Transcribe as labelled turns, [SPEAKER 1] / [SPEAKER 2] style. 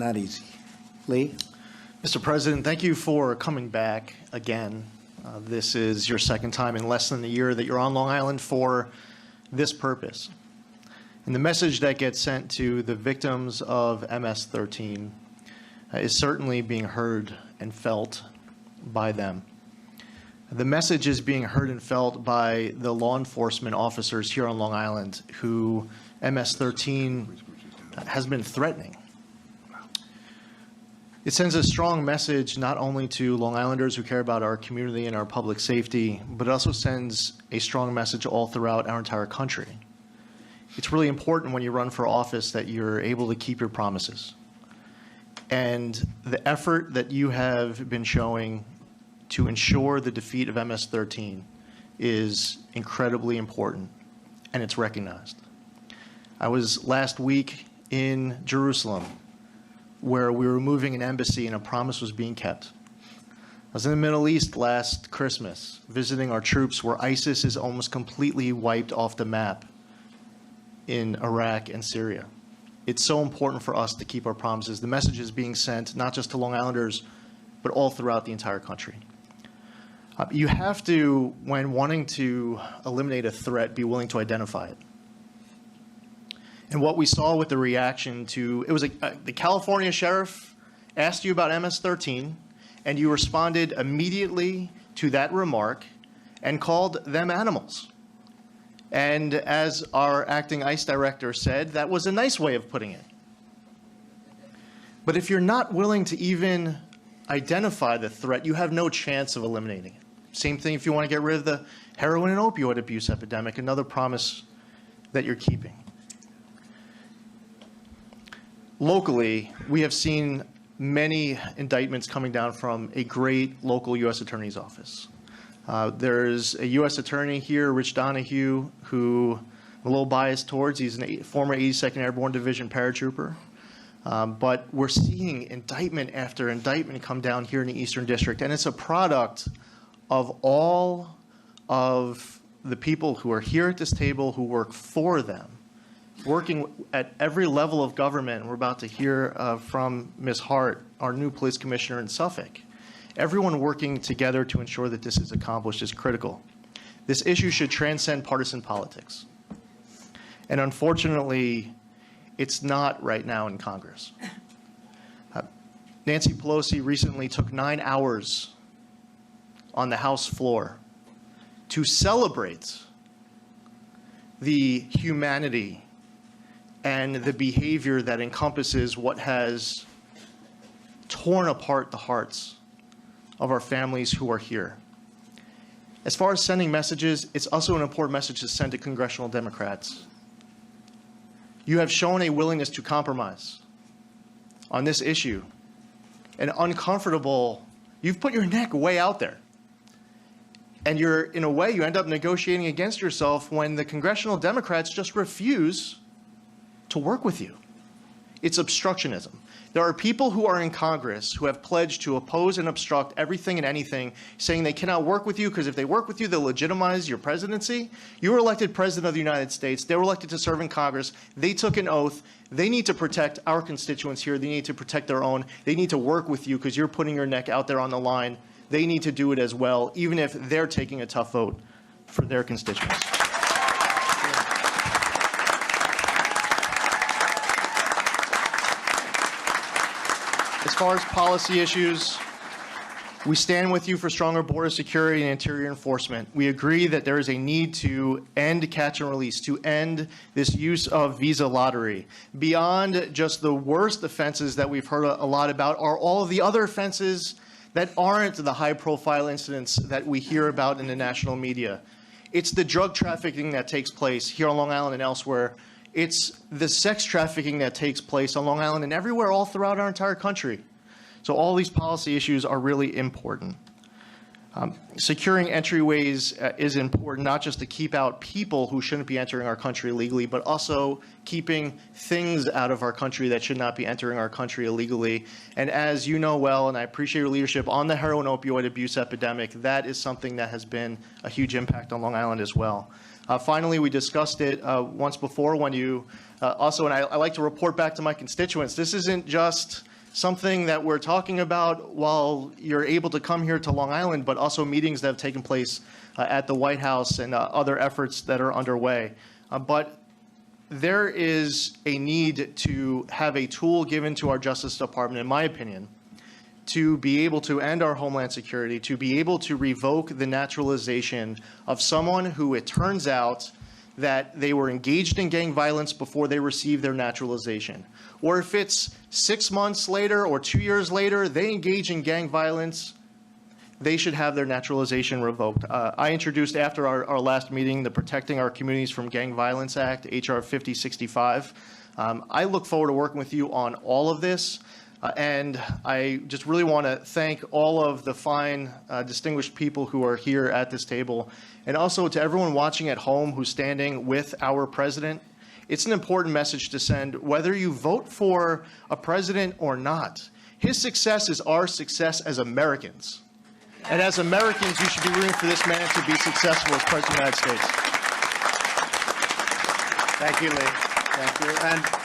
[SPEAKER 1] not easy. Lee?
[SPEAKER 2] Mr. President, thank you for coming back again. This is your second time in less than a year that you're on Long Island for this purpose. And the message that gets sent to the victims of MS-13 is certainly being heard and felt by them. The message is being heard and felt by the law enforcement officers here on Long Island who MS-13 has been threatening. It sends a strong message not only to Long Islanders who care about our community and our public safety, but it also sends a strong message all throughout our entire country. It's really important when you run for office that you're able to keep your promises. And the effort that you have been showing to ensure the defeat of MS-13 is incredibly important, and it's recognized. I was last week in Jerusalem, where we were moving an embassy and a promise was being kept. I was in the Middle East last Christmas, visiting our troops where ISIS is almost completely wiped off the map in Iraq and Syria. It's so important for us to keep our promises. The message is being sent not just to Long Islanders, but all throughout the entire country. You have to, when wanting to eliminate a threat, be willing to identify it. And what we saw with the reaction to, it was the California sheriff asked you about MS-13, and you responded immediately to that remark and called them animals. And as our acting ICE director said, that was a nice way of putting it. But if you're not willing to even identify the threat, you have no chance of eliminating it. Same thing if you want to get rid of the heroin and opioid abuse epidemic, another promise that you're keeping. Locally, we have seen many indictments coming down from a great local U.S. Attorney's Office. There's a U.S. Attorney here, Rich Donahue, who I'm a little biased towards. He's a former 82nd Airborne Division paratrooper. But we're seeing indictment after indictment come down here in the Eastern District, and it's a product of all of the people who are here at this table who work for them, working at every level of government. We're about to hear from Ms. Hart, our new police commissioner in Suffolk. Everyone working together to ensure that this is accomplished is critical. This issue should transcend partisan politics. And unfortunately, it's not right now in Congress. Nancy Pelosi recently took 9 hours on the House floor to celebrate the humanity and the behavior that encompasses what has torn apart the hearts of our families who are here. As far as sending messages, it's also an important message to send to congressional Democrats. You have shown a willingness to compromise on this issue. And uncomfortable, you've put your neck way out there. And you're, in a way, you end up negotiating against yourself when the congressional Democrats just refuse to work with you. It's obstructionism. There are people who are in Congress who have pledged to oppose and obstruct everything and anything, saying they cannot work with you because if they work with you, they'll legitimize your presidency. You were elected president of the United States. They were elected to serve in Congress. They took an oath. They need to protect our constituents here. They need to protect their own. They need to work with you because you're putting your neck out there on the line. They need to do it as well, even if they're taking a tough vote for their constituents. As far as policy issues, we stand with you for stronger border security and interior enforcement. We agree that there is a need to end catch and release, to end this use of visa lottery. Beyond just the worst offenses that we've heard a lot about are all of the other offenses that aren't the high-profile incidents that we hear about in the national media. It's the drug trafficking that takes place here on Long Island and elsewhere. It's the sex trafficking that takes place on Long Island and everywhere all throughout our entire country. So all these policy issues are really important. Securing entryways is important, not just to keep out people who shouldn't be entering our country illegally, but also keeping things out of our country that should not be entering our country illegally. And as you know well, and I appreciate your leadership on the heroin opioid abuse epidemic, that is something that has been a huge impact on Long Island as well. Finally, we discussed it once before when you also, and I like to report back to my constituents, this isn't just something that we're talking about while you're able to come here to Long Island, but also meetings that have taken place at the White House and other efforts that are underway. But there is a need to have a tool given to our Justice Department, in my opinion, to be able to end our homeland security, to be able to revoke the naturalization of someone who it turns out that they were engaged in gang violence before they received their naturalization. Or if it's 6 months later or 2 years later, they engage in gang violence, they should have their naturalization revoked. I introduced after our last meeting the Protecting Our Communities from Gang Violence Act, H.R. 5065. I look forward to working with you on all of this. And I just really want to thank all of the fine, distinguished people who are here at this table, and also to everyone watching at home who's standing with our president. It's an important message to send, whether you vote for a president or not. His success is our success as Americans. And as Americans, you should be rooting for this man to be successful as President of the United States.
[SPEAKER 1] Thank you, Lee. Thank you. And